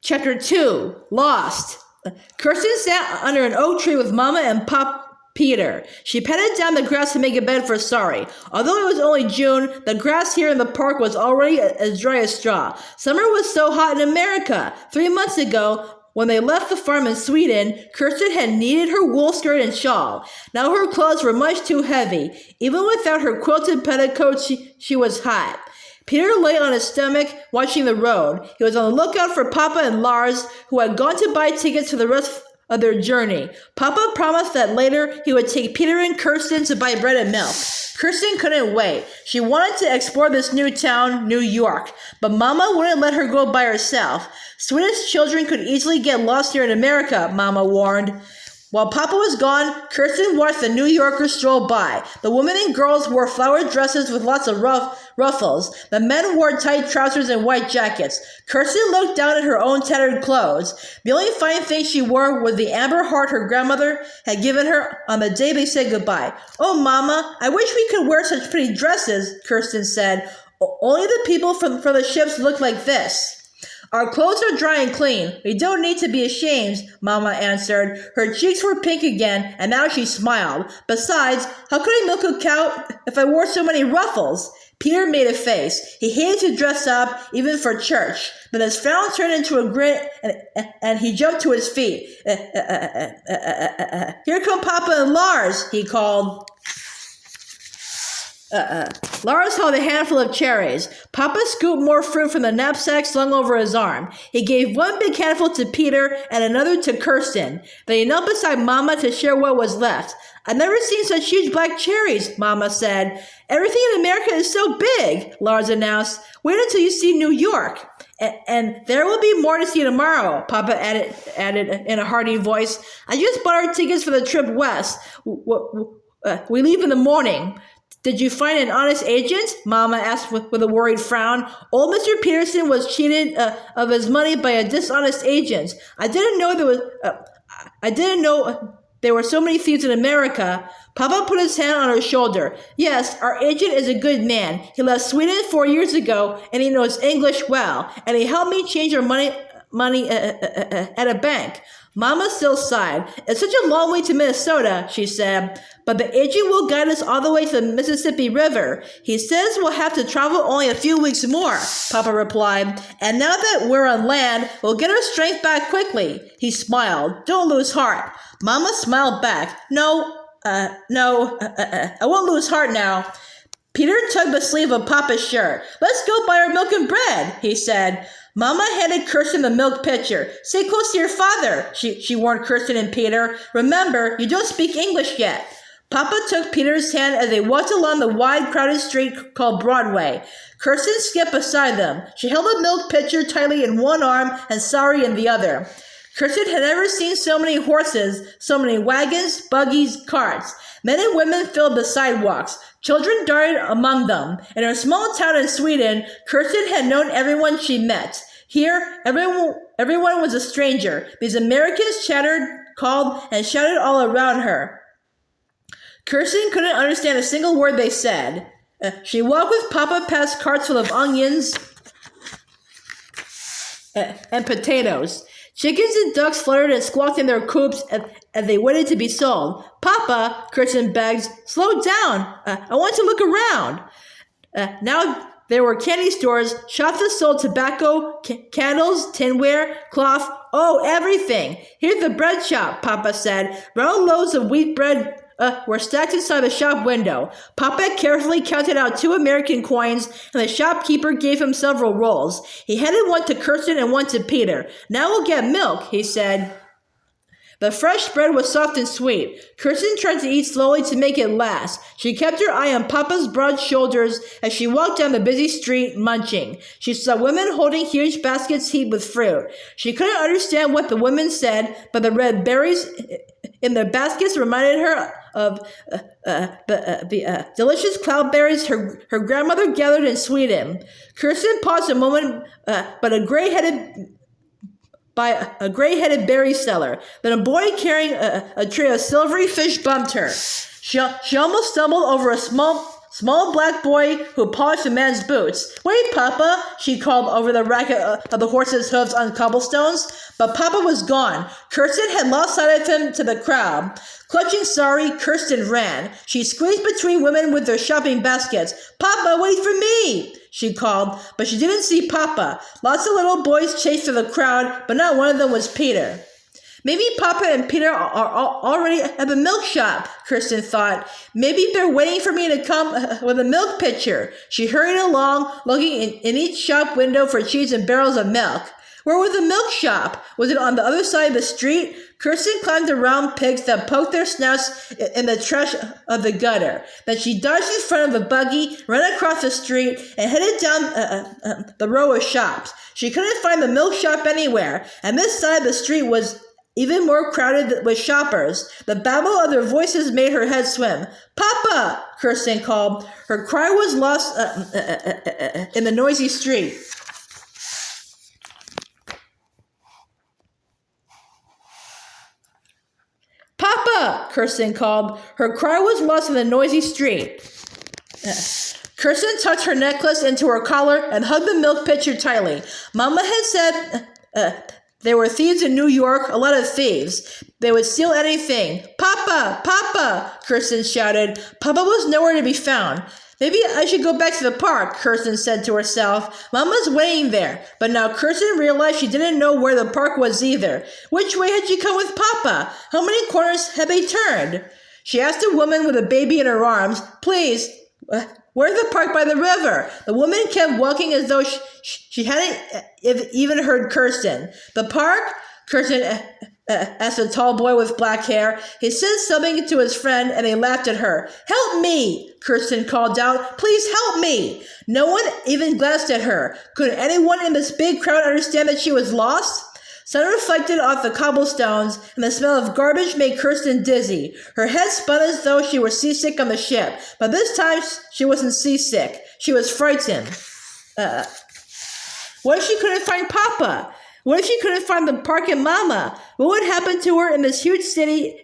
Chapter 2, Lost. Kirsten sat under an oak tree with Mama and Pop Peter. She patted down the grass to make a bed for Sorry. Although it was only June, the grass here in the park was already as dry as straw. Summer was so hot in America. 3 months ago, when they left the farm in Sweden, Kirsten had needed her wool skirt and shawl. Now her clothes were much too heavy. Even without her quilted petticoats, she was hot. Peter lay on his stomach, watching the road. He was on the lookout for Papa and Lars, who had gone to buy tickets for the rest of their journey. Papa promised that later he would take Peter and Kirsten to buy bread and milk. Kirsten couldn't wait. She wanted to explore this new town, New York, but Mama wouldn't let her go by herself. Swedish children could easily get lost here in America, Mama warned. While Papa was gone, Kirsten watched the New Yorkers stroll by. The women and girls wore flowered dresses with lots of ruffles. The men wore tight trousers and white jackets. Kirsten looked down at her own tattered clothes. The only fine thing she wore was the amber heart her grandmother had given her on the day they said goodbye. "Oh, Mama, I wish we could wear such pretty dresses," Kirsten said. "Only the people from the ships look like this." "Our clothes are dry and clean. We don't need to be ashamed," Mama answered. Her cheeks were pink again, and now she smiled. "Besides, how could I milk a cow if I wore so many ruffles?" Peter made a face. He hated to dress up, even for church. Then his frown turned into a grin, and he jumped to his feet. "Here come Papa and Lars," he called. Lars held a handful of cherries. Papa scooped more fruit from the knapsack slung over his arm. He gave one big handful to Peter and another to Kirsten. Then he knelt beside Mama to share what was left. "I've never seen such huge black cherries," Mama said. "Everything in America is so big," Lars announced. "Wait until you see New York." And there will be more to see tomorrow," Papa added in a hearty voice. "I just bought our tickets for the trip west. We leave in the morning." "Did you find an honest agent?" Mama asked with a worried frown. "Old Mr. Peterson was cheated of his money by a dishonest agent. I didn't know there were so many thieves in America." Papa put his hand on her shoulder. "Yes, our agent is a good man. He left Sweden 4 years ago, and he knows English well. And he helped me change our money at a bank." Mama still sighed. "It's such a long way to Minnesota," she said. "But the agent will guide us all the way to the Mississippi River. He says we'll have to travel only a few weeks more," Papa replied. "And now that we're on land, we'll get our strength back quickly." He smiled. "Don't lose heart." Mama smiled back. No, I won't lose heart now." Peter tugged the sleeve of Papa's shirt. "Let's go buy our milk and bread," he said. Mama handed Kirsten the milk pitcher. "Stay close to your father," she warned Kirsten and Peter. "Remember, you don't speak English yet." Papa took Peter's hand as they walked along the wide, crowded street called Broadway. Kirsten skipped beside them. She held the milk pitcher tightly in one arm and Sorry in the other. Kirsten had never seen so many horses, so many wagons, buggies, carts. Men and women filled the sidewalks. Children darted among them. In her small town in Sweden, Kirsten had known everyone she met. Here, everyone was a stranger. These Americans chattered, called, and shouted all around her. Kirsten couldn't understand a single word they said. She walked with Papa past carts full of onions and potatoes. Chickens and ducks fluttered and squawked in their coops as they waited to be sold. "Papa," Kirsten begged, "slow down. I want to look around." Now there were candy stores, shops that sold tobacco, candles, tinware, cloth, everything. "Here's the bread shop," Papa said. Round loaves of wheat bread were stacked inside the shop window. Papa carefully counted out 2 American coins, and the shopkeeper gave him several rolls. He handed one to Kirsten and one to Peter. "Now we'll get milk," he said. The fresh bread was soft and sweet. Kirsten tried to eat slowly to make it last. She kept her eye on Papa's broad shoulders as she walked down the busy street, munching. She saw women holding huge baskets heaped with fruit. She couldn't understand what the women said, but the red berries in the baskets reminded her of the delicious cloudberries her grandmother gathered in Sweden. Kirsten paused a moment, by a gray-headed berry seller. Then a boy carrying a tray of silvery fish bumped her. She almost stumbled over a small small black boy who polished a man's boots. "Wait, Papa," she called over the racket of the horse's hooves on cobblestones. But Papa was gone. Kirsten had lost sight of him to the crowd. Clutching sorry, Kirsten ran. She squeezed between women with their shopping baskets. "Papa, wait for me!" she called, but she didn't see Papa. Lots of little boys chased through the crowd, but not one of them was Peter. Maybe Papa and Peter are already at the milk shop, Kirsten thought. Maybe they're waiting for me to come with a milk pitcher. She hurried along, looking in each shop window for cheese and barrels of milk. Where was the milk shop? Was it on the other side of the street? Kirsten climbed around pigs that poked their snouts in the trash of the gutter. Then she dodged in front of a buggy, ran across the street, and headed down the row of shops. She couldn't find the milk shop anywhere, and this side of the street was even more crowded with shoppers. The babble of their voices made her head swim. "Papa!" Kirsten called. Her cry was lost in the noisy street. "Papa!" Kirsten called. Her cry was lost in the noisy street. Kirsten tucked her necklace into her collar and hugged the milk pitcher tightly. Mama had said there were thieves in New York, a lot of thieves. They would steal anything. "Papa! Papa!" Kirsten shouted. Papa was nowhere to be found. "Maybe I should go back to the park," Kirsten said to herself. Mama's waiting there. But now Kirsten realized she didn't know where the park was either. Which way had she come with Papa? How many corners had they turned? She asked a woman with a baby in her arms, "Please, where's the park by the river?" The woman kept walking as though she hadn't even heard Kirsten. "The park?" Kirsten asked a tall boy with black hair. He said something to his friend and they laughed at her. "Help me!" Kirsten called out. "Please help me!" No one even glanced at her. Could anyone in this big crowd understand that she was lost? Sun reflected off the cobblestones, and the smell of garbage made Kirsten dizzy. Her head spun as though she were seasick on the ship, but this time she wasn't seasick. She was frightened. What if she couldn't find Papa? What if she couldn't find the park and Mama? What would happen to her in this huge city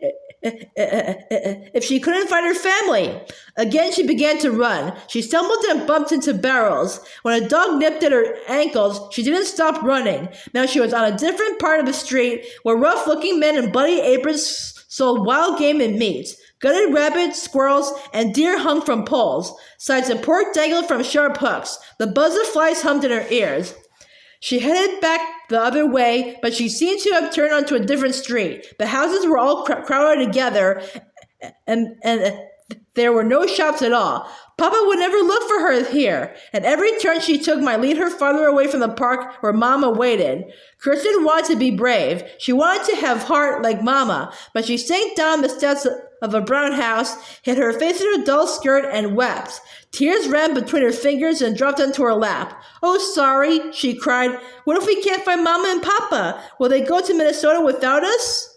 if she couldn't find her family? Again, she began to run. She stumbled and bumped into barrels. When a dog nipped at her ankles, she didn't stop running. Now she was on a different part of the street where rough-looking men in bloody aprons sold wild game and meat. Gutted rabbits, squirrels, and deer hung from poles. Sides of pork dangled from sharp hooks. The buzz of flies hummed in her ears. She headed back the other way, but she seemed to have turned onto a different street. The houses were all crowded together, and there were no shops at all. Papa would never look for her here, and every turn she took might lead her farther away from the park where Mama waited. Kirsten wanted to be brave. She wanted to have heart like Mama, but she sank down the steps of a brown house, hid her face in her dull skirt, and wept. Tears ran between her fingers and dropped onto her lap. "Oh, sorry," she cried. "What if we can't find Mama and Papa? Will they go to Minnesota without us?"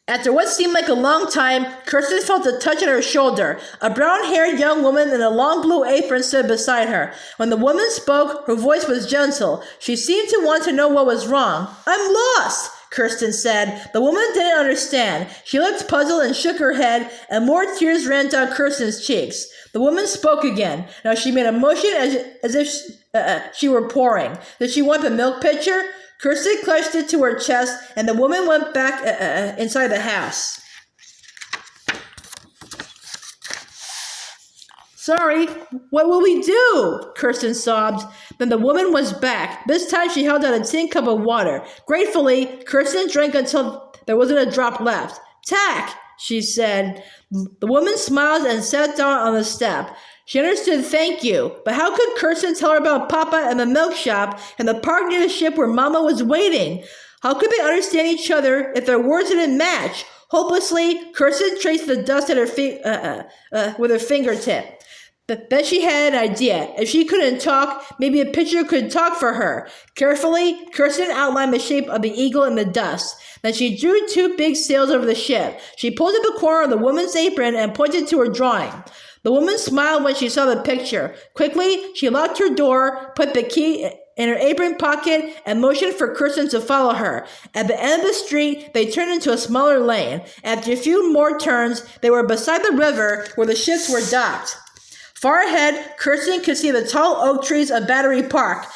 After what seemed like a long time, Kirsten felt a touch on her shoulder. A brown-haired young woman in a long blue apron stood beside her. When the woman spoke, her voice was gentle. She seemed to want to know what was wrong. "I'm lost," Kirsten said. The woman didn't understand. She looked puzzled and shook her head, and more tears ran down Kirsten's cheeks. The woman spoke again. Now she made a motion as if she were pouring. Did she want the milk pitcher? Kirsten clutched it to her chest, and the woman went back inside the house. "Sorry, what will we do?" Kirsten sobbed. Then the woman was back. This time she held out a tin cup of water. Gratefully, Kirsten drank until there wasn't a drop left. "Tack," she said. The woman smiled and sat down on the step. She understood "thank you," but how could Kirsten tell her about Papa and the milk shop and the park near the ship where Mama was waiting? How could they understand each other if their words didn't match? Hopelessly, Kirsten traced the dust at her with her fingertip. But then she had an idea. If she couldn't talk, maybe a picture could talk for her. Carefully, Kirsten outlined the shape of the eagle in the dust. Then she drew two big sails over the ship. She pulled up a corner of the woman's apron and pointed to her drawing. The woman smiled when she saw the picture. Quickly, she locked her door, put the key in her apron pocket, and motioned for Kirsten to follow her. At the end of the street, they turned into a smaller lane. After a few more turns, they were beside the river where the ships were docked. Far ahead, Kirsten could see the tall oak trees of Battery Park,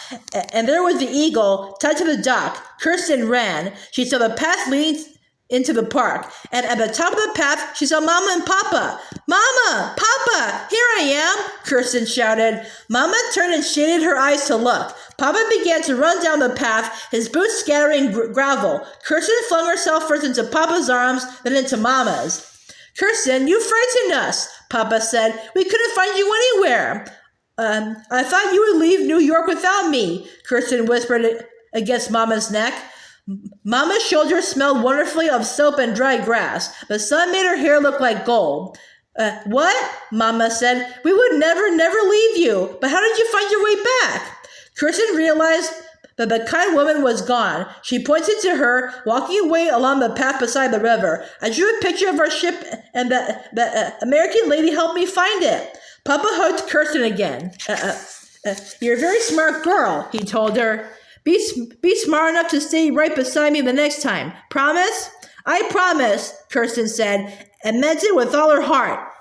and there was the Eagle tied to the dock. Kirsten ran. She saw the path leading into the park, and at the top of the path, she saw Mama and Papa. Mama! Papa! Here I am! Kirsten shouted. Mama turned and shaded her eyes to look. Papa began to run down the path, his boots scattering gravel. Kirsten flung herself first into Papa's arms, then into Mama's. Kirsten, you frightened us, Papa said. We couldn't find you anywhere. I thought you would leave New York without me, Kirsten whispered against Mama's neck. Mama's shoulders smelled wonderfully of soap and dry grass. The sun made her hair look like gold. What? Mama said. We would never leave you. But how did you find your way back? Kirsten realized that the kind woman was gone. She pointed to her, walking away along the path beside the river. I drew a picture of our ship, and the American lady helped me find it. Papa hugged Kirsten again. You're a very smart girl, he told her. Be smart enough to stay right beside me the next time. Promise? I promise, Kirsten said, and meant it with all her heart.